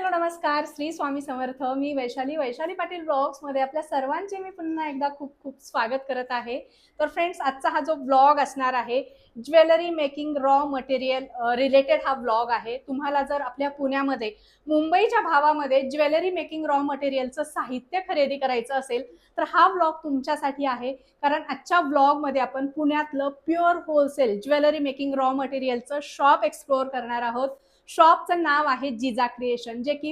Hello नमस्कार, श्री स्वामी समर्थ. मी Vaishali Patil blogs मध्ये आपल्या सर्वांचे मी पुन्हा एकदा खूप खूप स्वागत करत आहे. तर फ्रेंड्स, आजचा हा जो ब्लॉग असणार आहे jewellery making raw material related हा ब्लॉग आहे. तुम्हाला जर आपल्या पुण्यामध्ये मुंबईच्या भावामध्ये ज्वेलरी मेकिंग रॉ मटेरियलचं साहित्य खरेदी करायचं असेल तर हा ब्लॉग तुमच्यासाठी आहे. कारण आजच्या ब्लॉग मध्ये आपण पुण्यातलं pure wholesale jewellery making raw मटेरियलचं शॉप एक्सप्लोअर करणार आहोत. शॉपचं नाव आहे जिजा क्रिएशन, जे की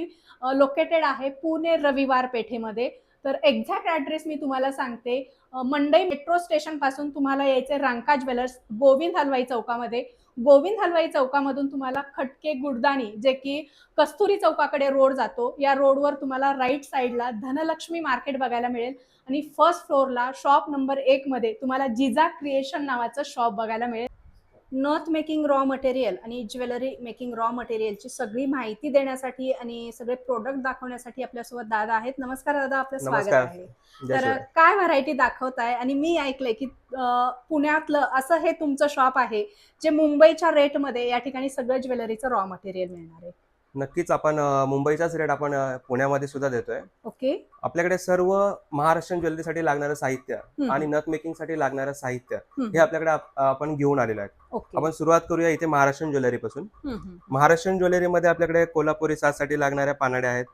लोकेटेड आहे पुणे रविवार पेठेमध्ये. तर एक्झॅक्ट ऍड्रेस मी तुम्हाला सांगते. मंडई मेट्रो स्टेशन पासून तुम्हाला यायचे रांका ज्वेलर्स गोविंद हलवाई चौकामध्ये. गोविंद हलवाई चौकामधून तुम्हाला खटके गुडदाणी, जे की कस्तुरी चौकाकडे रोड जातो, या रोडवर तुम्हाला राईट साईडला धनलक्ष्मी मार्केट बघायला मिळेल. आणि फर्स्ट फ्लोअरला शॉप नंबर 1 मध्ये तुम्हाला जिजा क्रिएशन नावाचं शॉप बघायला मिळेल. नथ मेकिंग रॉ मटेरियल आणि ज्वेलरी मेकिंग रॉ मटेरियलची सगळी माहिती देण्यासाठी आणि सगळे प्रोडक्ट दाखवण्यासाठी आपल्यासोबत दादा आहेत. नमस्कार दादा, आपलं स्वागत आहे. तर काय व्हरायटी दाखवताय? आणि मी ऐकलंय की पुण्यातलं असं हे तुमचं शॉप आहे जे मुंबईच्या रेटमध्ये या ठिकाणी सगळं ज्वेलरीचं रॉ मटेरियल मिळणार आहे. नक्कीच आपण मुंबईचाच रेट आपण पुण्यामध्ये सुद्धा देतोय. ओके. आपल्याकडे सर्व महाराष्ट्रीयन ज्वेलरीसाठी लागणारं साहित्य आणि नथ मेकिंग साठी लागणारं साहित्य हे आपल्याकडे आपण घेऊन आलेलो आहे. आपण सुरुवात करूया इथे महाराष्ट्रीयन ज्वेलरी पासून. महाराष्ट्रीयन ज्वेलरी मध्ये आपल्याकडे कोल्हापुरी साजसाठी लागणाऱ्या पानाड्या आहेत,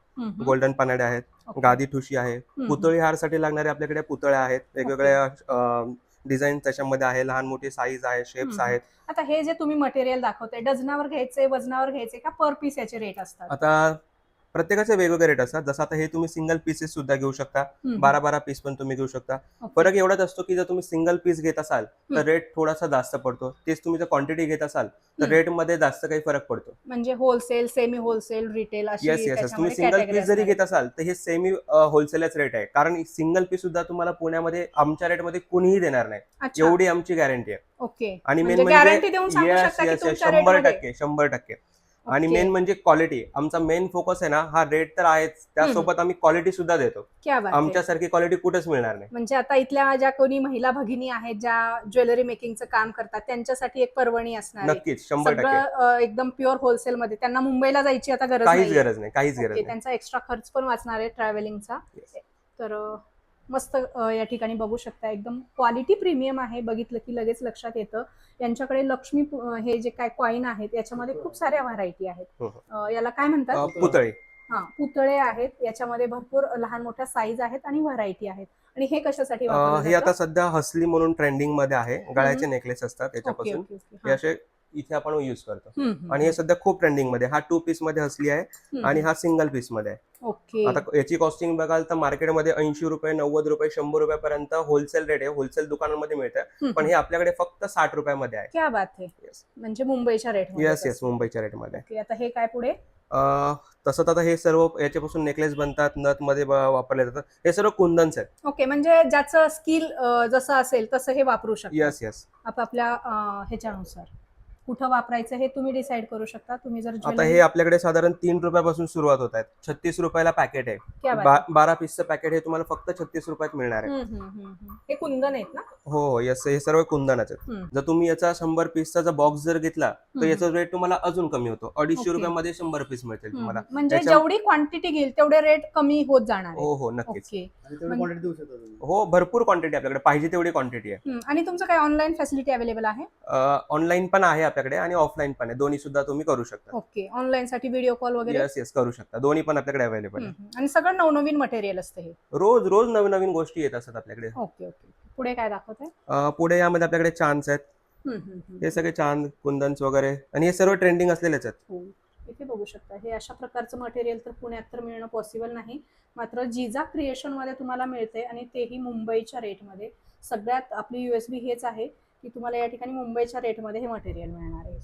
गोल्डन पानाड्या आहेत, गादी ठुशी आहे, पुतळी हार साठी लागणारे आपल्याकडे पुतळ्या आहेत, वेगवेगळ्या डिझाईन त्याच्यामध्ये आहे, लहान मोठी साईज आहे, शेप्स आहेत. आता हे जे तुम्ही मटेरियल दाखवताय, डझनावर घ्यायचे, वजनावर घ्यायचे का पर पीस याचे रेट असतात? आता प्रत्येकाचे वेगवेगळे रेट असतात. जसं आता हे तुम्ही सिंगल पीसेस सुद्धा घेऊ शकता, 12 पीस पण तुम्ही घेऊ शकता. फरक एवढाच असतो की जर तुम्ही सिंगल पीस घेत असाल तर रेट थोडासा जास्त पडतो. तेच तुम्ही जर क्वांटिटी घेत असाल तर रेट मध्ये जास्त काही फरक पडतो. म्हणजे होलसेल, सेमी होलसेल, रिटेल अशी. येस तुम्ही सिंगल पीस जरी घेत असाल तर हे सेमी होलसेलच रेट आहे. कारण सिंगल पीस सुद्धा तुम्हाला पुण्यामध्ये आमच्या रेट मध्ये कोणीही देणार नाही, एवढी आमची गॅरंटी आहे. ओके. आणि मेन म्हणजे 100%. आणि मेन म्हणजे क्वालिटी. आमचा मेन फोकस आहे ना, हा रेट तर आहेच, त्यासोबत आम्ही क्वालिटी सुद्धा देतो. आमच्यासारखी क्वालिटी कुठेच मिळणार नाही. म्हणजे आता इथल्या ज्या कोणी महिला भगिनी आहेत ज्या ज्वेलरी मेकिंगचं काम करतात त्यांच्यासाठी एक पर्वणी असणार. नक्कीच 100%. एकदम प्युअर होलसेल मध्ये. त्यांना मुंबईला जायची आता काहीच गरज नाही. त्यांचा एक्स्ट्रा खर्च पण वाचणार आहे ट्रॅव्हलिंगचा. तर मस्त या ठिकाणी बघू शकता, एकदम क्वालिटी प्रीमियम आहे. बघितलं की लगेच लक्षात येतं. यांच्याकडे लक्ष्मी हे जे काय कॉइन आहेत याच्यामध्ये खूप साऱ्या व्हरायटी आहेत. याला काय म्हणतात? पुतळे. पुतळे आहेत. याच्यामध्ये भरपूर लहान मोठ्या साईज आहेत आणि व्हरायटी आहेत. आणि हे कशासाठी? हे आता सध्या हसली म्हणून ट्रेंडिंग मध्ये आहे. गळ्याचे नेकलेस असतात त्याच्यापासून. हे असे इथे आपण युज करतो आणि हे सध्या खूप ट्रेंडिंग मध्ये. हा 2 पीस मध्ये हसली आहे आणि हा सिंगल पीस मध्ये आहे. आता याची कॉस्टिंग बघाल तर मार्केटमध्ये 80 रुपये, 90 रुपये, 100 रुपयापर्यंत होलसेल रेट आहे. होलसेल दुकानांमध्ये मिळतं, पण हे आपल्याकडे फक्त 60 रुपयामध्ये आहे. क्या बात आहे. म्हणजे मुंबईच्या रेट मध्ये. येस मुंबईच्या रेट मध्ये. आता हे काय पुढे? तसंच आता हे सर्व याच्यापासून नेकलेस बनतात, नथ मध्ये वापरले जातात. हे सर्व कुंदन्स आहेत. ओके. म्हणजे ज्याचं स्किल जसं असेल तसं हे वापरू शकता. येस आपल्या ह्याच्यानुसार कुठं वापरायचं हे तुम्ही डिसाइड करू शकता. तुम्ही जर आता हे आपल्याकडे साधारण 3 रुपयापासून सुरुवात होत आहेत. 36 रुपयाला पॅकेट आहे. 12 पीसचं पॅकेट हे तुम्हाला फक्त 36 रुपयात मिळणार आहे. हे कुंदन आहेत ना? हो येस, हे सर्व कुंदनच आहेत. जर तुम्ही याचा 100 पीसचा जर बॉक्स जर घेतला तर याचा रेट तुम्हाला अजून कमी होतो. 250 रुपयामध्ये 100 पीस मिळतील तुम्हाला. म्हणजे जेवढी क्वांटिटी घेईल तेवढे रेट कमी होत जाणार. हो नक्कीच. हो, भरपूर क्वांटिटी आपल्याकडे पाहिजे तेवढी क्वांटिटी आहे. आणि तुमचं काय ऑनलाईन फॅसिलिटी अवेलेबल आहे? ऑनलाईन पण आहे आपल्याकडे आणि ऑफलाईन पण आहे. दोन्ही सुद्धा तुम्ही करू शकता. ओके. ऑनलाईन साठी व्हिडिओ कॉल वगैरे? येस करू शकता. दोन्ही पण आपल्याकडे अवेलेबल आहे. आणि सगळं नवनवीन मटेरियल असतं. हे रोज नवीन गोष्टी येत असतात आपल्याकडे. ओके. पुढे काय दाखवताय? पुढे यामध्ये आपल्याकडे चांद आहेत. हे सगळे चांद, कुंदन्स वगैरे, आणि हे सर्व ट्रेंडिंग असलेलेच आहेत. इथे बघू शकता. हे अशा प्रकारचं मटेरियल तर पुण्यात तर मिळणं पॉसिबल नाही, मात्र जिजा क्रिएशन मध्ये तुम्हाला मिळते आणि तेही मुंबईच्या रेटमध्ये. सगळ्यात आपली युएसबी हेच आहे की तुम्हाला या ठिकाणी मुंबईच्या रेटमध्ये हे मटेरियल मिळणार आहे.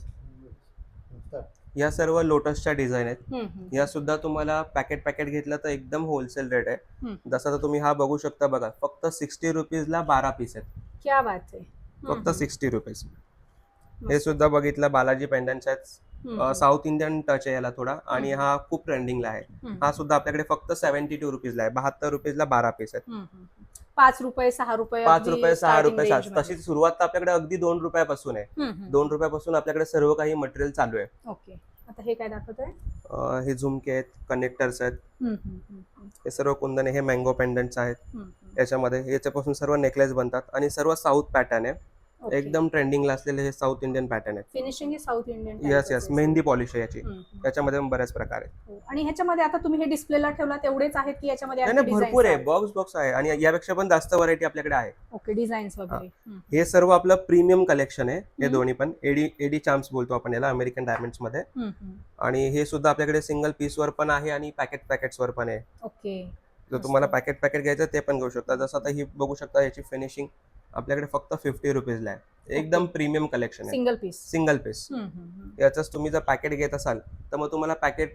या सर्व लोटसच्या डिझाईन आहेत. या सुद्धा तुम्हाला पॅकेट घेतलं तर एकदम होलसेल रेट आहे. जसं तुम्ही हा बघू शकता बघा, फक्त 60 रुपीजला 12 पीस आहेत. क्या बात आहे. फक्त 60 रुपीज. हे सुद्धा बघितलं, बालाजी पेंडन्स आहेत. साऊथ इंडियन टच आहे याला थोडा, आणि हा खूप ट्रेंडिंगला आहे. हा सुद्धा आपल्याकडे फक्त 72 रुपीजला आहे. 72 रुपीजला 12 पीस आहेत. 5 रुपये 6 रुपये 5 रुपये 6 रुपये. तशी सुरुवात तर आपल्याकडे अगदी 2 रुपयापासून आहे. 2 रुपयापासून आपल्याकडे सर्व काही मटेरियल चालू आहे. ओके. आता हे काय दाखवतोय? हे झुमके आहेत, कनेक्टर्स आहेत, हे सर्व कुंदन आहे, हे मँगो पेंडंट्स आहेत याच्यामध्ये. याच्यापासून सर्व नेकलेस बनतात आणि सर्व साऊथ पॅटर्न आहे, एकदम ट्रेंडिंगला असलेले हे साऊथ इंडियन पॅटर्न आहे. Finishing south Indian. Yes, mehndi polish आहे याची. याच्यामध्ये पण बऱ्याच प्रकार आहे. आणि ह्याच्यामध्ये आता तुम्ही हे डिस्प्लेला ठेवला तेवढेच आहेत की याच्यामध्ये नाही, भरपूर आहे, बॉक्स आहे आणि यापेक्षा पण जास्त व्हरायटी आपल्याकडे आहे. ओके, डिझाईन्स वगैरे. हे सर्व आपलं प्रीमियम कलेक्शन आहे. हे दोन्ही पण एडी चार्म्स बोलतो आपण याला, अमेरिकन डायमंड्स मध्ये. आणि हे सुद्धा आपल्याकडे सिंगल पीस वर पण आहे आणि पॅकेट्स वर पण आहे. ओके, जर तुम्हाला पॅकेट घ्यायचं ते पण घेऊ शकता. जसं आता ही बघू शकता, याची फिनिशिंग आपल्याकडे फक्त 50 रुपीजला आहे. एकदम प्रीमियम कलेक्शन आहे, सिंगल पीस. याचाच तुम्ही जर पॅकेट घेत असाल तर मग तुम्हाला पॅकेट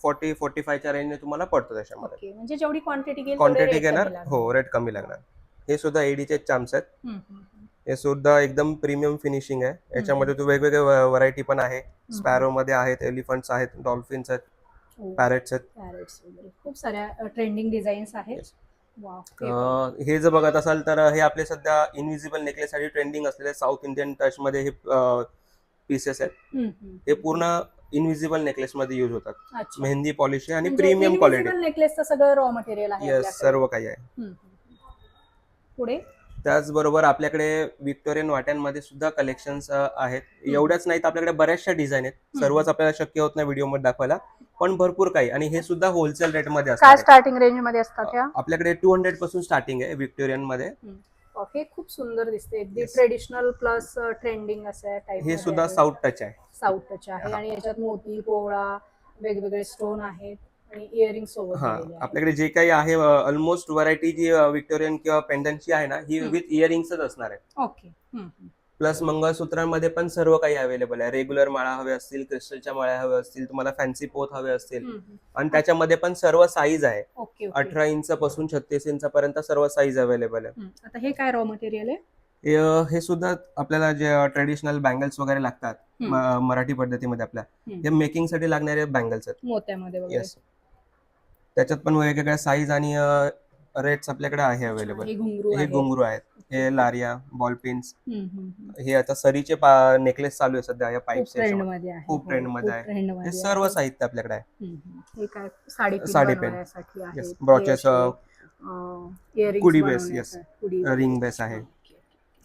40-45च्या रेंजने तुम्हाला पडतो त्याच्यामध्ये. म्हणजे जेवढी क्वांटिटी घेणार, हो, रेट कमी लागणार. हे सुद्धा एडीचे चार्म्स आहेत. हे सुद्धा एकदम प्रीमियम फिनिशिंग आहे. याच्यामध्ये तो वेगवेगळे व्हरायटी पण आहे. स्पॅरो मध्ये आहेत, एलिफंट्स आहेत, डॉल्फिन्स आहेत, पॅरेट्स आहेत. खूप साऱ्या ट्रेंडिंग डिझाईन्स आहेत. हे जर बघत असाल तर हे आपले सध्या इनविजिबल नेकलेस साठी ट्रेंडिंग असलेले साऊथ इंडियन टच मध्ये हे पीसेस आहेत. हे पूर्ण इनविजिबल नेकलेस मध्ये युज होतात. मेहंदी पॉलिश आणि प्रीमियम क्वालिटी. नेकलेसचं सगळं रॉ मटेरियल आहे. येस, सर्व काही आहे. पुढे त्याचबरोबर आपल्याकडे व्हिक्टोरियन वाट्यांमध्ये सुद्धा कलेक्शन्स आहेत. एवढ्याच नाहीत, आपल्याकडे बऱ्याचशा डिझाईन आहेत. सर्वच आपल्याला शक्य होत नाही व्हिडिओ मध्ये दाखवायला, पण भरपूर काही. आणि हे सुद्धा होलसेल रेट मध्ये असतात. काय स्टार्टिंग रेंज मध्ये असतात? आपल्याकडे 200 पासून स्टार्टिंग आहे व्हिक्टोरियन मध्ये. हे खूप सुंदर दिसते, अगदी ट्रेडिशनल प्लस ट्रेंडिंग असं टाइप. हे सुद्धा साऊथ टच आहे. आणि याच्यात मोती, पोळा, वेगवेगळे स्टोन आहेत आणि इयरिंग सोबत. आपल्याकडे जे काही आहे ऑलमोस्ट व्हरायटी जी व्हिक्टोरियन किंवा पेंडंटची आहे ना, ही विथ इयरिंग्सच असणार आहे. ओके. प्लस मंगळसूत्रांमध्ये पण सर्व काही अवेलेबल आहे. रेग्युलर माळा हवे असतील, क्रिस्टलच्या माळ्या हवे असतील, तुम्हाला फॅन्सी पोत हवे असतील, आणि त्याच्यामध्ये पण सर्व साईज आहे. 18 इंच पासून 36 इंच पर्यंत सर्व साईज अवेलेबल आहे. आता हे काय रॉ मटेरियल आहे? हे सुद्धा आपल्याला जे ट्रेडिशनल बँगल्स वगैरे लागतात मराठी पद्धतीमध्ये, आपल्या हे मेकिंग साठी लागणारे बँगल्स आहेत मोत्यामध्ये वगैरे. त्याच्यात पण वेगवेगळ्या साईज आणि रेट्स आपल्याकडे आहे अवेलेबल. हे घुंगरू आहेत, हे लारिया, बॉल पिन्स. हे आता सरीचे नेकलेस चालू आहे सध्या या पाईप्स, खूप ट्रेंड मध्ये आहे. हे सर्व साहित्य आपल्याकडे आहे. साडीपेन, ब्रॉचेस, कुडी बेस, येस, रिंग बेस आहे.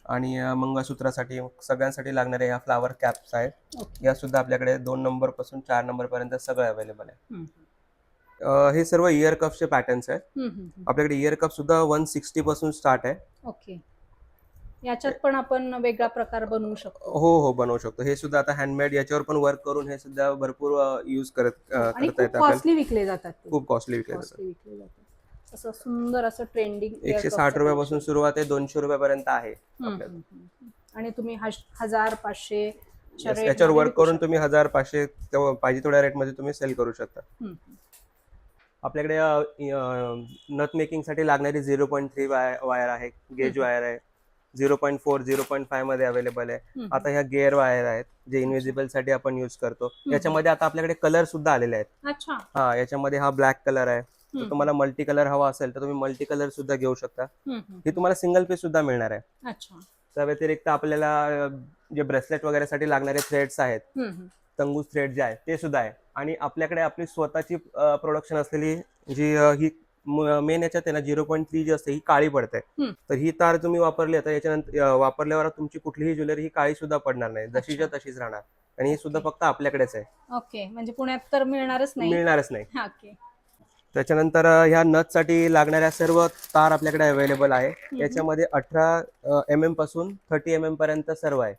आणि मंगळसूत्रासाठी सगळ्यांसाठी लागणारे या फ्लावर कॅप्स आहेत. या सुद्धा आपल्याकडे 2 नंबर पासून 4 नंबर पर्यंत सगळं अवेलेबल आहे. हे सर्व इयर कप्सचे पॅटर्न्स आहेत. आपल्याकडे इयर कप सुद्धा 160 पासून स्टार्ट आहे. ओके. याच्यात पण आपण वेगळा प्रकार बनवू शकतो? हो, बनवू शकतो. हे सुद्धा आता हँडमेड, याच्यावर पण वर्क करून हे सुद्धा भरपूर युज करता येतात. कॉस्टली विकले जातात. खूप कॉस्टली विकले जातात. असं सुंदर असं ट्रेंडिंग 160 रुपयापासून सुरुवात आहे, 200 रुपयापर्यंत आहे. आणि तुम्ही 1000-500 याच्यावर वर्क करून तुम्ही 1000-500 पाहिजे तेवढ्या रेट मध्ये तुम्ही सेल करू शकता. आपल्याकडे नथ मेकिंग साठी लागणारी 0.3 वायर आहे, गेज वायर आहे, 0.4, 0.5 मध्ये अवेलेबल आहे. आता ह्या गेअर वायर आहेत जे इनविजिबल साठी आपण युज करतो. याच्यामध्ये आता आपल्याकडे कलर सुद्धा आलेले आहेत. याच्यामध्ये हा ब्लॅक कलर आहे. जर तुम्हाला मल्टी कलर हवा असेल तर तुम्ही मल्टी कलर सुद्धा घेऊ शकता. हे तुम्हाला सिंगल पीस सुद्धा मिळणार आहे. त्या व्यतिरिक्त आपल्याला जे ब्रेसलेट वगैरे साठी लागणारे थ्रेड्स आहेत, तंगूस थ्रेड जे आहे ते सुद्धा आहे. आणि आपल्याकडे आपली स्वतःची प्रोडक्शन असलेली जी ही मेन याच्यात आहे ना, 0.3 जी असते ही काळी पडते. तर ही तार तुम्ही वापरली तर याच्यानंतर वापरल्यावर तुमची कुठलीही ज्वेलरी ही काळी सुद्धा पडणार नाही, जशीच्या तशीच राहणार. आणि ही सुद्धा फक्त आपल्याकडेच आहे. ओके, म्हणजे पुण्यात तर मिळणारच नाही. त्याच्यानंतर ह्या नथ साठी लागणाऱ्या सर्व तार आपल्याकडे अवेलेबल आहे. याच्यामध्ये 18 mm पासून 30 mm पर्यंत सर्व आहे.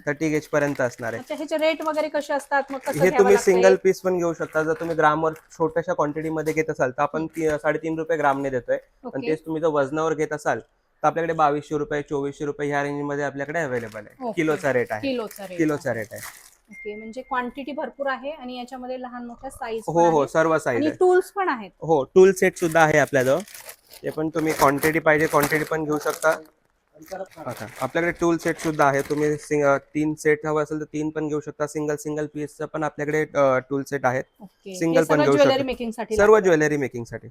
30 गेज पर्यंत असणार आहे. ह्याचे रेट वगैरे कसे असतात? हे तुम्ही सिंगल पीस पण घेऊ शकता. जर तुम्ही ग्रामवर छोट्याशा क्वांटिटी मध्ये घेत असाल तर आपण 3.5 रुपये ग्रामने देतोय. आणि तेच तुम्ही जर वजनावर घेत असाल तर आपल्याकडे 2200 रुपये, 2400 रुपये ह्या रेंज मध्ये आपल्याकडे अवेलेबल आहे. किलोचा रेट आहे. ओके, म्हणजे क्वांटिटी भरपूर आहे आणि याच्यामध्ये लहान मोठ्या साईज. हो, सर्व साईज आहे. टूल्स पण आहेत. हो, टूल सेट सुद्धा आहे आपल्याजवळ. ते पण तुम्ही क्वांटिटी पाहिजे क्वांटिटी पण घेऊ शकता. आपल्याकडे टूल सेट सुद्धा आहे. तुम्ही 3 सेट हवं असेल तर 3 पण घेऊ शकता. सिंगल पीसचं पण आपल्याकडे टूल सेट आहेत. सिंगल पण घेऊ शकता, सर्व ज्वेलरी मेकिंग साठी.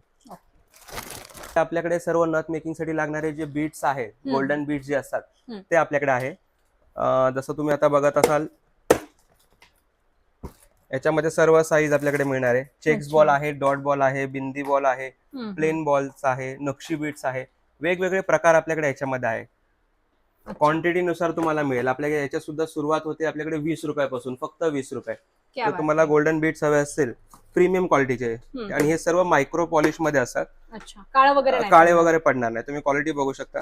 आपल्याकडे सर्व नथ मेकिंग साठी लागणारे जे बीड्स आहेत, गोल्डन बीड्स जे असतात ते आपल्याकडे आहे. जसं तुम्ही आता बघत असाल याच्यामध्ये सर्व साईज आपल्याकडे मिळणार आहे. चेक्स अच्छा. बॉल आहे, डॉट बॉल आहे, बिंदी बॉल आहे, प्लेन बॉल्स आहे, नक्षी बीट्स आहे, वेगवेगळे प्रकार आपल्याकडे याच्यामध्ये आहे. क्वांटिटी नुसार तुम्हाला मिळेल. आपल्याकडे याच्यात सुद्धा सुरुवात होते आपल्याकडे 20 रुपयापासून, फक्त 20 रुपये. क्या तर बात तुम्हाला आहे. गोल्डन बीट्स हवे असतील प्रीमियम क्वालिटीचे, आणि हे सर्व मायक्रो पॉलिश मध्ये असतात. अच्छा, काळं वगैरे नाही काळे पडणार. वगैरे पडणार नाही. तुम्ही क्वालिटी बघू शकता.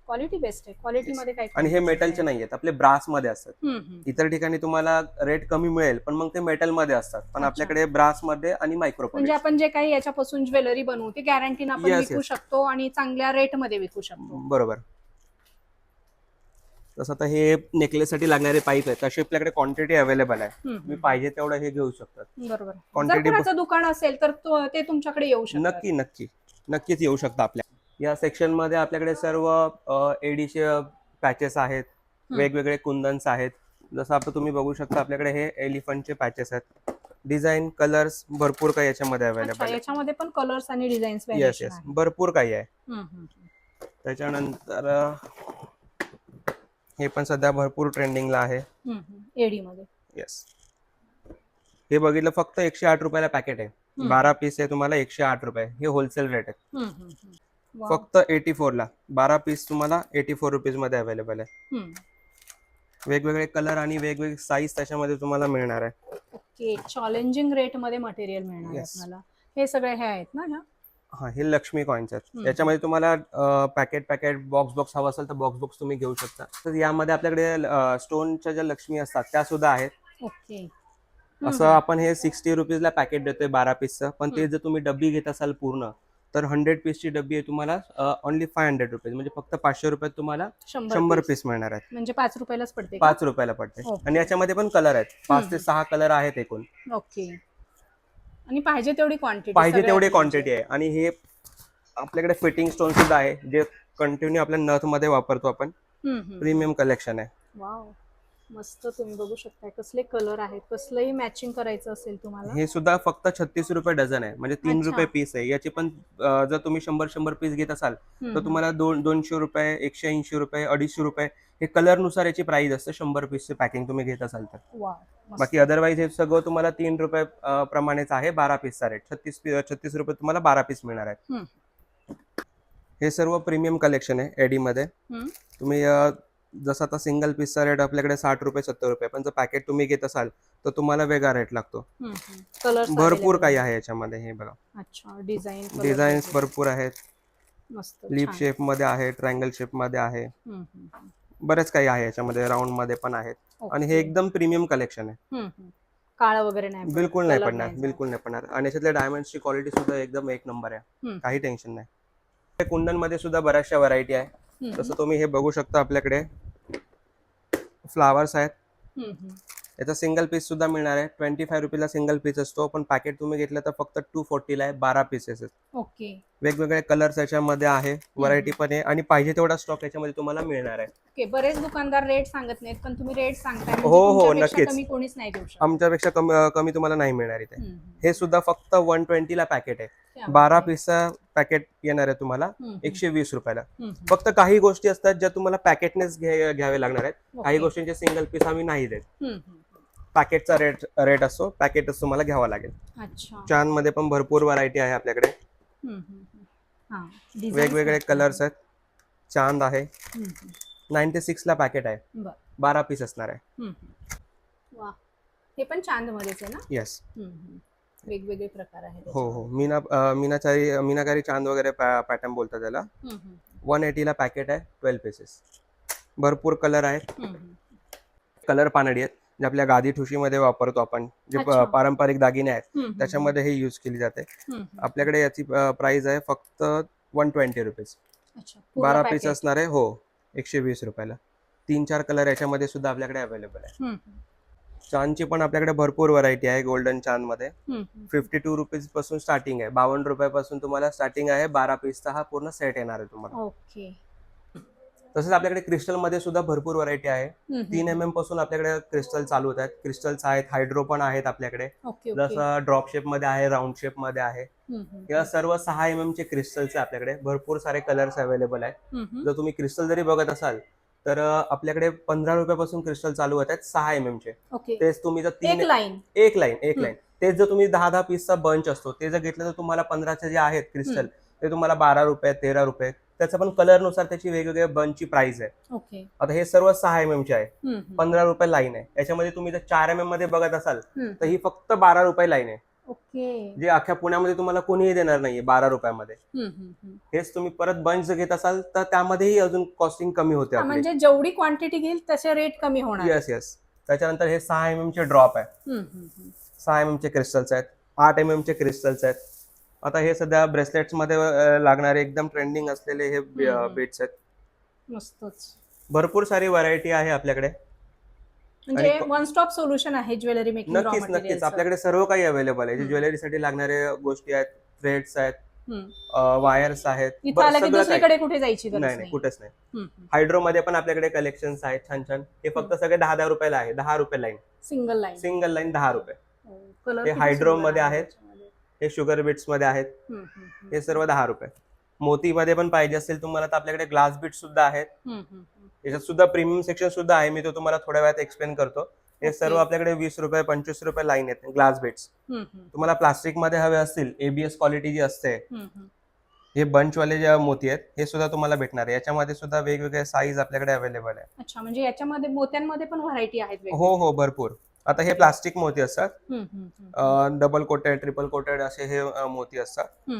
क्वालिटी बेस्ट आहे. क्वालिटी मध्ये काही आणि हे मेटलचे नाही आहेत, आपले ब्रास मध्ये असतात. हम्म. इतर ठिकाणी तुम्हाला रेट कमी मिळेल, पण मग ते मेटल मध्ये असतात. पण अच्छा. आपल्याकडे ब्रास मध्ये आणि मायक्रो म्हणजे पॉलिश. आपण जे काही याच्यापासून ज्वेलरी बनवू ती गॅरंटीने आपण Yes, विकू yes. शकतो आणि चांगल्या रेट मध्ये विकू शकतो. बरोबर. तसं आता हे नेकलेस साठी लागणारे पाईप आहेत, तशी आपल्याकडे क्वांटिटी अवेलेबल आहे. तुम्ही पाहिजे तेवढं हे घेऊ शकता. बरोबर. जर Quantity कोणाचं दुकान असेल तर ते तुमच्याकडे येऊ शकतात. नक्कीच येऊ शकता. आपल्या या सेक्शन मध्ये आपल्याकडे सर्व एडीचे पॅचेस आहेत, वेगवेगळे कुंदन्स आहेत. जसं आता तुम्ही बघू शकता आपल्याकडे हे एलिफंटचे पॅचेस आहेत. डिझाईन कलर्स भरपूर काही याच्यामध्ये अवेलेबल आहे. याच्यामध्ये पण कलर्स आणि डिझाईन्स येस भरपूर काही आहे. त्याच्यानंतर हे पण सध्या भरपूर ट्रेंडिंगला आहे. एडी मध्ये. येस. हे बघितलं फक्त 108 रुपयाला पॅकेट आहे. 12 पीस आहे, तुम्हाला 108 रुपये. हे होलसेल रेट आहे. फक्त 84 ला 12 पीस तुम्हाला 84 रुपीज मध्ये अवेलेबल आहे. वेगवेगळे कलर आणि वेगवेगळे साईज त्याच्यामध्ये तुम्हाला मिळणार आहे. ओके, चॅलेंजिंग रेट मध्ये मटेरियल मिळणार आहे आपल्याला. हे सगळे हे आहेत ना ह्या? हा, हे लक्ष्मी कॉइन्स आहेत. याच्यामध्ये तुम्हाला पॅकेट बॉक्स हवा असेल तर बॉक्स तुम्ही घेऊ शकता. तर यामध्ये आपल्याकडे स्टोनच्या ज्या लक्ष्मी असतात त्या सुद्धा आहेत. ओके. असं आपण हे 60 रुपीजला पॅकेट देतोय 12 पीसचं, पण ते जर तुम्ही डब्बी घेत असाल पूर्ण, तर 100 पीसची डब्बी आहे तुम्हाला ओनली 500 रुपीज, म्हणजे फक्त 500 रुपयात तुम्हाला 100 पीस मिळणार आहेत. म्हणजे 5 रुपयालाच पडते. 5 रुपयाला पडते. आणि याच्यामध्ये पण कलर आहेत, 5 ते 6 कलर आहेत एकूण. ओके. आणि पाहिजे तेवढी क्वांटिटी आहे. आणि हे आपल्याकडे फिटिंग स्टोन सुद्धा आहे, जे कंटिन्यू आपल्या नथ मध्ये वापरतो आपण. प्रीमियम कलेक्शन आहे. वाव, मस्त. तुम्ही बघू शकता कसले कलर आहेत. कसलंही मॅचिंग करायचं असेल तुम्हाला. हे सुद्धा फक्त 36 रुपये डझन आहे, म्हणजे 3 रुपये पीस आहे. याची पण जर तुम्ही 100 पीस घेत असाल तर तुम्हाला 200 रुपये, 180 रुपये, 250 रुपये हे कलर नुसार याची प्राइस असते. 100 पीसचे पॅकिंग तुम्ही घेत असाल तर. बाकी अदरवाईज हे सगळं तुम्हाला 3 रुपये प्रमाणेच आहे. 12 पीसचा रेट 36 रुपये तुम्हाला 12 पीस मिळणार आहेत. हे सर्व प्रीमियम कलेक्शन आहे एडी मध्ये. तुम्ही जसं आता सिंगल पीसचा रेट आपल्याकडे 60 रुपये 70 रुपये, पण जर पॅकेट तुम्ही घेत असाल तर तुम्हाला वेगळा रेट लागतो. भरपूर काही आहे याच्यामध्ये. हे बघा, अच्छा, डिझाईन्स भरपूर आहेत. मस्त. लीफ शेप मध्ये आहे, ट्रायंगल शेप मध्ये आहे, बरेच काही आहे याच्यामध्ये. राऊंड मध्ये पण आहेत. आणि हे एकदम प्रीमियम कलेक्शन आहे. काळं वगैरे नाही, बिलकुल नाही पडणार. आणि याच्यातल्या डायमंड्सची क्वालिटी सुद्धा एकदम एक नंबर आहे. काही टेन्शन नाही. कुंदन मध्ये सुद्धा बऱ्याचशा व्हरायटी आहे. जसं तुम्ही हे बघू शकता आपल्याकडे फ्लावर्स आहेत. याचा सिंगल पीस सुद्धा मिळणार आहे. 25 रुपीला सिंगल पीस असतो, पण पॅकेट तुम्ही घेतलं तर फक्त 240 ला आहे. 12 पीसेस आहेत. ओके. वेगवेगळे कलर्स याच्यामध्ये आहे, व्हरायटी पण आहे, आणि पाहिजे तेवढा स्टॉक याच्यामध्ये तुम्हाला मिळणार आहे. ओके. बरेच दुकानदार रेट सांगत नाहीत, पण तुम्ही रेट सांगताय. हो, नक्कीच. कमी कोणीच नाही देऊ शकत. आमच्यापेक्षा कमी तुम्हाला नाही मिळणार इथे. हे सुद्धा फक्त 120 ला पॅकेट आहे. 12 पीसचा पॅकेट येणार आहे तुम्हाला 120 रुपयाला. फक्त काही गोष्टी असतात ज्या तुम्हाला पॅकेटनेच घ्यावे लागणार आहेत. काही गोष्टींचे सिंगल पीस आम्ही नाही देत. पॅकेटचा रेट असतो, पॅकेटच तुम्हाला घ्यावा लागेल. चांद मध्ये पण भरपूर व्हरायटी आहे आपल्याकडे. वेगवेगळे कलर्स आहेत. चांद आहे, 96 ला पॅकेट आहे. 12 पीस असणार आहे. हे पण चांद मध्येच आहे ना? येस. वेगवेगळे प्रकार आहेत. हो. मीनाकारी चांद वगैरे पॅटर्न बोलतात त्याला. 180 ला पॅकेट आहे. 12 पीसेस. भरपूर कलर आहेत. कलर पानडी आहेत, जे आपल्या गादी ठुशीमध्ये वापरतो आपण. जे पारंपरिक दागिने आहेत त्याच्यामध्ये हे यूज केली जाते. आपल्याकडे याची प्राइस आहे फक्त 120 रुपीज. 12 पीस असणार आहे. हो, 120 रुपयाला. 3-4 कलर याच्यामध्ये सुद्धा आपल्याकडे अवेलेबल आहे. चांदची पण आपल्याकडे भरपूर व्हरायटी आहे. गोल्डन चांद मध्ये 52 रुपीज पासून स्टार्टिंग आहे. 52 रुपयापासून तुम्हाला स्टार्टिंग आहे. 12 पीसचा हा पूर्ण सेट येणार आहे तुम्हाला. ओके. तसंच आपल्याकडे क्रिस्टल मध्ये सुद्धा भरपूर व्हरायटी आहे. 3 mm पासून आपल्याकडे क्रिस्टल चालू होत आहेत. क्रिस्टल्स आहेत, हायड्रो पण आहेत आपल्याकडे. जसं ड्रॉप शेप मध्ये आहे, राऊंड शेप मध्ये आहे. या सर्व 6 mm चे क्रिस्टल्स आहे आपल्याकडे. भरपूर सारे कलर्स अवेलेबल आहेत. जर तुम्ही क्रिस्टल जरी बघत असाल तर आपल्याकडे 15 रुपयापासून क्रिस्टल चालू होत आहेत 6 mm चे. ओके. तेच तुम्ही जर एक लाईन. एक लाईन तेच जर तुम्ही 10 पीसचा बंच असतो ते जर घेतलं तर तुम्हाला 15चे जे आहेत क्रिस्टल ते तुम्हाला 12 रुपये 13 रुपये. त्याचा पण कलर नुसार त्याची वेगवेगळ्या बंचची प्राइस आहे. ओके. आता हे सर्व 6 mm चे आहे. 15 रुपये लाईन आहे. याच्यामध्ये तुम्ही जर 4 mm मध्ये बघत असाल तर ही फक्त 12 रुपये लाईन आहे. ओके. जे अख्ख्या पुण्यामध्ये तुम्हाला कोणीही देणार नाहीये 12 रुपयामध्ये. हेच तुम्ही परत बंच जर घेत असाल तर त्यामध्येही अजून कॉस्टिंग कमी होते आपली. म्हणजे जेवढी क्वांटिटी घेईल तसे रेट कमी होणार. येस. त्याच्यानंतर हे 6 mm चे ड्रॉप आहे. 6 mm चे क्रिस्टल्स आहेत. 8 mm चे क्रिस्टल्स आहेत. आता हे सध्या ब्रेसलेट्स मध्ये लागणारे एकदम ट्रेंडिंग असलेले हे बीट्स आहेत. मस्तच. भरपूर सारी व्हरायटी आहे आपल्याकडे. म्हणजे वन स्टॉप सोल्युशन आहे ज्वेलरी मेकिंग. नक्कीच आपल्याकडे सर्व काही अवेलेबल आहे. जे ज्वेलरीसाठी लागणारे गोष्टी आहेत, थ्रेड्स आहेत, वायर्स आहेत. दुसरीकडे कुठे जायची गरज नाही, कुठेच नाही. हायड्रो मध्ये पण आपल्याकडे कलेक्शन्स आहेत छान छान. हे फक्त सगळे 10 रुपयाला आहे. 10 रुपये लाईन. सिंगल लाईन 10 रुपये. हे हायड्रो मध्ये आहेत. हे शुगर बीट्स मध्ये आहेत. हे सर्व 10 रुपये. मोती मध्ये पण पाहिजे असेल तुम्हाला तर आपल्याकडे ग्लास बीट सुद्धा आहेत. याच्यात सुद्धा प्रीमियम सेक्शन सुद्धा आहे. मी तो तुम्हाला थोड्या वेळात एक्सप्लेन करतो. हे सर्व आपल्याकडे 20 रुपये 25 रुपये लाईन आहेत ग्लास बीट्स. तुम्हाला प्लास्टिक मध्ये हवे असतील, एबीएस क्वालिटी जी असते, हे बंच वाले जे मोती आहेत हे सुद्धा तुम्हाला भेटणार आहे. याच्यामध्ये सुद्धा वेगवेगळे साईज आपल्याकडे अवेलेबल आहे. अच्छा, म्हणजे याच्यामध्ये मोत्यांमध्ये पण व्हरायटी आहेत. हो भरपूर. आता हे प्लास्टिक मोती असतात. डबल कोटेड, ट्रिपल कोटेड असे हे मोती असतात.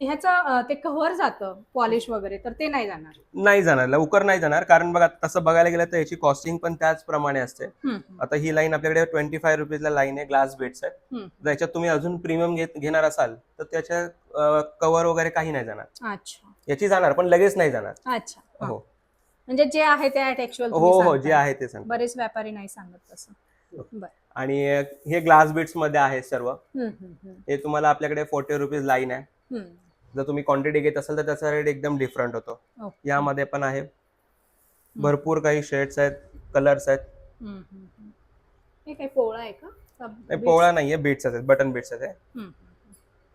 ह्याचं ते कव्हर जातं पॉलिश वगैरे तर ते नाही जाणार लवकर नाही जाणार. कारण बघा तसं बघायला गेलं तर याची कॉस्टिंग पण त्याचप्रमाणे असते. आता ही लाईन आपल्याकडे 25 रुपीजला लाईन आहे. ग्लास बीट्स आहे. जर याच्यात तुम्ही अजून प्रीमियम घेणार असाल तर त्याच्या कव्हर वगैरे काही नाही जाणार. अच्छा. याची जाणार पण लगेच नाही जाणार. अच्छा. हो, म्हणजे जे आहे ते ऍक्च्युअल हो जे आहे ते सांग. बरेच व्यापारी नाही सांगत तसं. आणि हे ग्लास बीट्स मध्ये आहे सर्व. हे तुम्हाला आपल्याकडे 40 रुपीज लाईन आहे. जर तुम्ही क्वांटिटी घेत असाल तर त्याचा रेट एकदम डिफरंट होतो. यामध्ये पण आहे भरपूर काही शेड्स आहेत, कलर्स आहेत. हे काय पोळा आहे का? पोळा नाहीये, बीट्स आहेत, बटन बीट्स आहेत.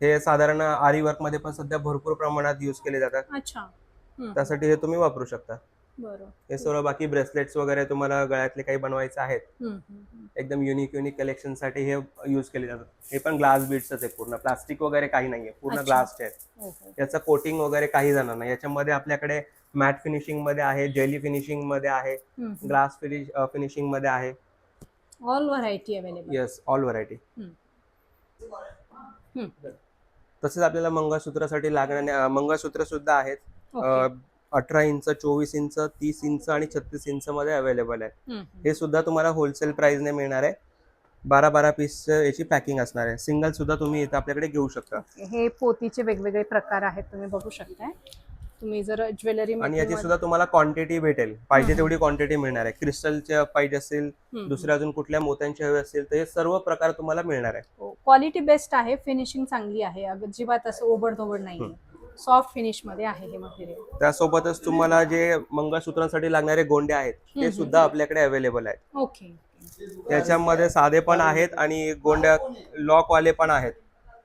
हे साधारण आरी वर्क मध्ये पण सध्या भरपूर प्रमाणात युज केले जातात. अच्छा. त्यासाठी हे तुम्ही वापरू शकता. बरोबर. हे सर्व बाकी ब्रेसलेट्स वगैरे तुम्हाला गळ्यातले काही बनवायचे आहेत, एकदम युनिक कलेक्शन साठी हे युज केले जातात. हे पण ग्लास बीट्स आहे. पूर्ण प्लास्टिक वगैरे काही नाहीये, पूर्ण ग्लासचे आहेत. याचं कोटिंग वगैरे काही जाणार नाही. याच्यामध्ये आपल्याकडे मॅट फिनिशिंग मध्ये आहे, जेली फिनिशिंग मध्ये आहे, ग्लास फिनिशिंग मध्ये आहे. All variety available. Yes, all variety. तसेच आपल्याला मंगळसूत्रासाठी लागणारे मंगळसूत्र सुद्धा आहेत. 18 इंच, 24 इंच, 30 इंच आणि 36 इंच मध्ये अवेलेबल आहे. हे सुद्धा तुम्हाला होलसेल प्राइसने मिळणार आहे. 12 पीस याची पॅकिंग असणार आहे. सिंगल सुद्धा तुम्ही इथे आपल्याकडे घेऊ शकता. हे पोतीचे वेगवेगळे प्रकार आहेत, तुम्ही बघू शकताय. तुम्ही जर ज्वेलरी आणि याची सुद्धा तुम्हाला क्वांटिटी भेटेल. पाहिजे तेवढी क्वांटिटी मिळणार आहे. क्रिस्टलचे पाहिजे असेल, दुसऱ्या अजून कुठल्या मोत्यांचे हवे असतील तर हे सर्व प्रकार तुम्हाला मिळणार आहे. क्वालिटी बेस्ट आहे, फिनिशिंग चांगली आहे, अजिबात असं ओबडधोबड नाहीये. सॉफ्ट फिनिश मध्ये आहे हे मटेरियल. त्यासोबतच तुम्हाला जे मंगळसूत्रांसाठी लागणारे गोंडे आहेत ते सुद्धा आपल्याकडे अवेलेबल आहेत. ओके. त्याच्यामध्ये साधे पण आहेत आणि गोंड्या लॉक वाले पण आहेत.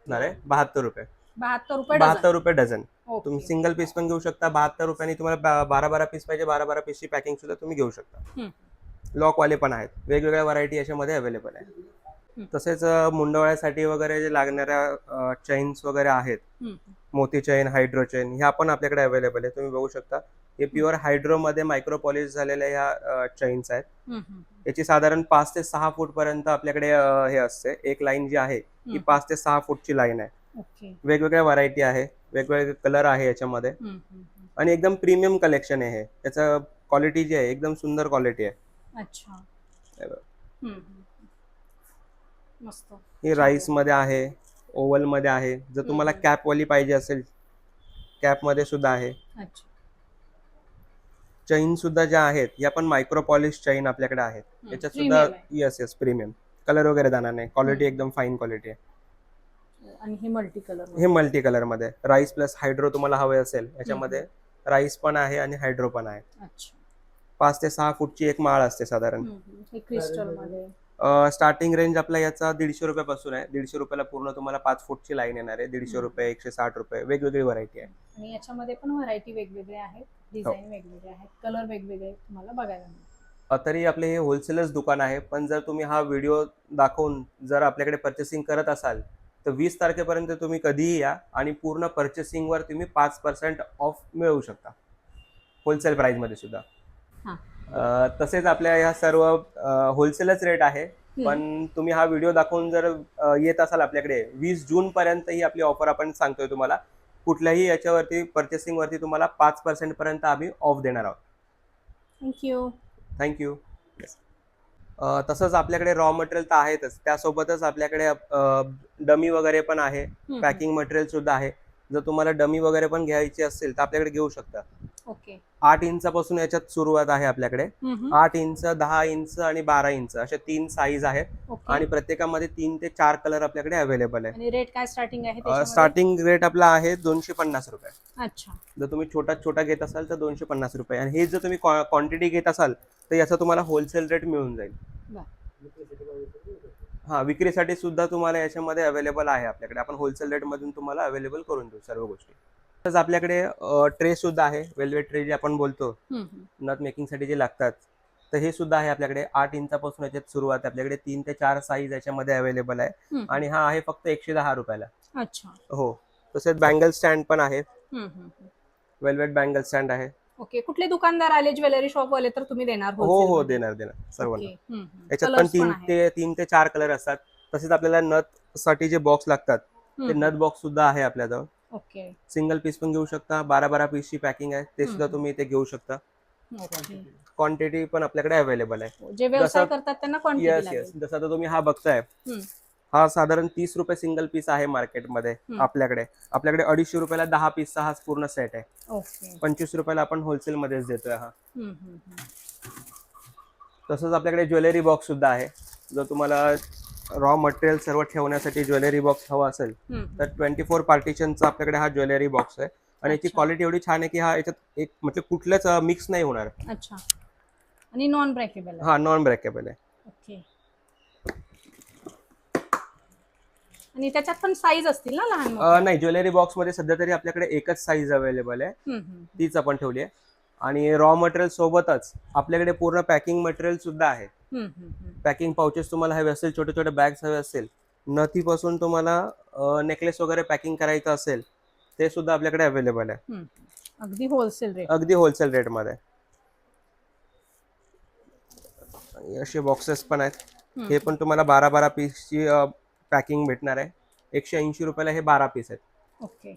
72 रुपये. 72 रुपये डझन. तुम्ही सिंगल पीस पण घेऊ शकता. 72 रुपयांनी तुम्हाला 12 पीस पाहिजे, 12 पीसची पॅकिंग सुद्धा तुम्ही घेऊ शकता. लॉक वाले पण आहेत. वेगवेगळ्या व्हरायटी याच्यामध्ये अवेलेबल आहे. तसेच मुंडवळ्यासाठी वगैरे जे लागणाऱ्या चेन्स वगैरे आहेत, मोती चेन, हायड्रो चेन, ह्या पण आपल्याकडे अवेलेबल आहे. तुम्ही बघू शकता. हे प्युअर हायड्रो मध्ये मायक्रो पॉलिश झालेल्या ह्या चेन्स आहेत. याची साधारण 5 ते 6 फूट पर्यंत आपल्याकडे हे असते. एक लाईन जी आहे ही 5 ते 6 फूटची लाईन आहे. वेगवेगळ्या व्हरायटी आहे, वेगवेगळे कलर आहे याच्यामध्ये आणि एकदम प्रीमियम कलेक्शन आहे. याचा क्वालिटी जी आहे एकदम सुंदर क्वालिटी आहे. अच्छा. मस्त. ही राईस मध्ये आहे, ओव्हल मध्ये आहे. जर तुम्हाला कॅप वाली पाहिजे असेल, कॅप मध्ये सुद्धा आहे. चैन सुद्धा ज्या आहेत या पण मायक्रो पॉलिश चैन आपल्याकडे आहेत. याच्यात सुद्धा येस प्रीमियम, कलर वगैरे जाणार नाही. क्वालिटी एकदम फाईन क्वालिटी आहे. आणि हे मल्टी कलर मध्ये राईस प्लस हायड्रो तुम्हाला हवे असेल, याच्यामध्ये राईस पण आहे आणि हायड्रो पण आहे. 5 ते 6 फूटची एक माळ असते साधारण. क्रिस्टल मध्ये स्टार्टिंग रेंज आपला याचा 150 रुपयापासून आहे. 150 रुपयाला पूर्ण तुम्हाला 5 फूटची लाईन येणार आहे. 150 रुपये, 160 रुपये, वेगवेगळी व्हरायटी आहे. आणि याच्यामध्ये पण व्हरायटी वेगवेगळे आहेत, डिझाईन वेगवेगळे आहेत, कलर वेगवेगळे तुम्हाला बघायला मिळेल. तरी आपले हे होलसेलच दुकान आहे, पण जर तुम्ही हा व्हिडिओ दाखवून जर आपल्याकडे पर्चेसिंग करत असाल तर 20 तारखेपर्यंत तुम्ही कधीही या आणि पूर्ण पर्चेसिंगवर तुम्ही 5% ऑफ मिळवू शकता होलसेल प्राइसमध्ये सुद्धा. तसेच आपल्या ह्या सर्व होलसेलच रेट आहे, पण तुम्ही हा व्हिडिओ दाखवून जर येत असाल आपल्याकडे 20 जून पर्यंत ही आपली ऑफर आपण सांगतोय तुम्हाला. कुठल्याही याच्यावरती पर्चेसिंग वरती तुम्हाला 5% पर्यंत आम्ही ऑफ देणार आहोत. थँक्यू. थँक्यू. तसंच आपल्याकडे रॉ मटेरियल तर आहेतच, त्यासोबतच आपल्याकडे डमी वगैरे पण आहे, पॅकिंग मटेरियल सुद्धा आहे. जर तुम्हाला डमी वगैरे पण घ्यायची असेल तर आपल्याकडे घेऊ शकता. ओके. 8 इंचापासून याच्यात सुरुवात आहे आपल्याकडे. 8 इंच, 10 इंच आणि 12 इंच अशा 3 साईज आहेत आणि प्रत्येकामध्ये 3 ते 4 कलर आपल्याकडे अवेलेबल आहे. आणि रेट काय स्टार्टिंग आहे त्याच्यामध्ये? स्टार्टिंग रेट आपला आहे 250 रुपये. अच्छा. जर तुम्ही छोटा घेत असाल तर 250 रुपये, आणि हे जर तुम्ही क्वांटिटी घेत असाल तर याचा तुम्हाला होलसेल रेट मिळून जाईल. हा, विक्रीसाठी सुद्धा तुम्हाला याच्यामध्ये अवेलेबल आहे आपल्याकडे. आपण होलसेल रेट मधून तुम्हाला अवेलेबल करून देऊ सर्व गोष्टी. तसंच आपल्याकडे ट्रे सुद्धा आहे, वेल्वेट ट्रे जे आपण बोलतो नथ मेकिंग साठी जे लागतात, तर हे सुद्धा आहे आपल्याकडे. 8 इंचापासून याच्यात सुरुवात आहे आपल्याकडे. 3 ते 4 साईज याच्यामध्ये अवेलेबल आहे आणि हा आहे फक्त 110 रुपयाला. अच्छा. हो. तसेच बँगल स्टँड पण आहे, वेल्वेट बँगल स्टँड आहे. ओके. कुठले दुकानदार आले, ज्वेलरी शॉप वाले, तर तुम्ही देणार? हो, देणार सर्वांना. याच्यात पण 3 ते 4 कलर असतात. तसेच आपल्याला नथ साठी जे बॉक्स लागतात ते नथ बॉक्स सुद्धा आहे आपल्याजवळ. ओके. सिंगल पीस पण घेऊ शकता, 12 पीसची पॅकिंग आहे, ते सुद्धा तुम्ही इथे घेऊ शकता. क्वांटिटी पण आपल्याकडे अवेलेबल आहे. जे व्यवसाय करतात त्यांना क्वांटिटी लागेल. येस. जसं आता तुम्ही हा बघताय, हा साधारण 30 रुपये सिंगल पीस आहे मार्केटमध्ये. आपल्याकडे 250 रुपयाला 10 पीसचा हा पूर्ण सेट आहे. ओके. 25 रुपयाला आपण होलसेल मध्येच देतोय हा. तसंच आपल्याकडे ज्वेलरी बॉक्स सुद्धा आहे. जर तुम्हाला रॉ मटेरियल सर्व ठेवण्यासाठी ज्वेलरी बॉक्स हवा असेल तर 24 पार्टिशनचा आपल्याकडे हा ज्वेलरी बॉक्स आहे आणि याची क्वालिटी एवढी छान आहे की हा याच्यात एक म्हणजे कुठलंच मिक्स नाही होणार. अच्छा. आणि नॉन ब्रेकेबल? हा, नॉन ब्रेकेबल आहे. ओके. आणि त्याच्यात पण साईज असतील ना लहान? नाही, ज्वेलरी बॉक्स मध्ये सध्या तरी आपल्याकडे एकच साईज अवेलेबल आहे, तीच आपण ठेवली आहे. आणि रॉ मटेरियल सोबतच आपल्याकडे पूर्ण पॅकिंग मटेरियल सुद्धा आहे. पॅकिंग पाउचेस तुम्हाला हवे असेल, छोटे छोटे बॅग्स हवे असेल, नथीपासून तुम्हाला नेकलेस वगैरे पॅकिंग करायचं असेल, ते सुद्धा आपल्याकडे अवेलेबल आहे. अगदी होलसेल रेट? अगदी होलसेल रेट मध्ये. असे बॉक्सेस पण आहेत, हे पण तुम्हाला 12 पीसची पॅकिंग भेटणार आहे. 180 रुपयाला हे 12 पीस आहेत. ओके.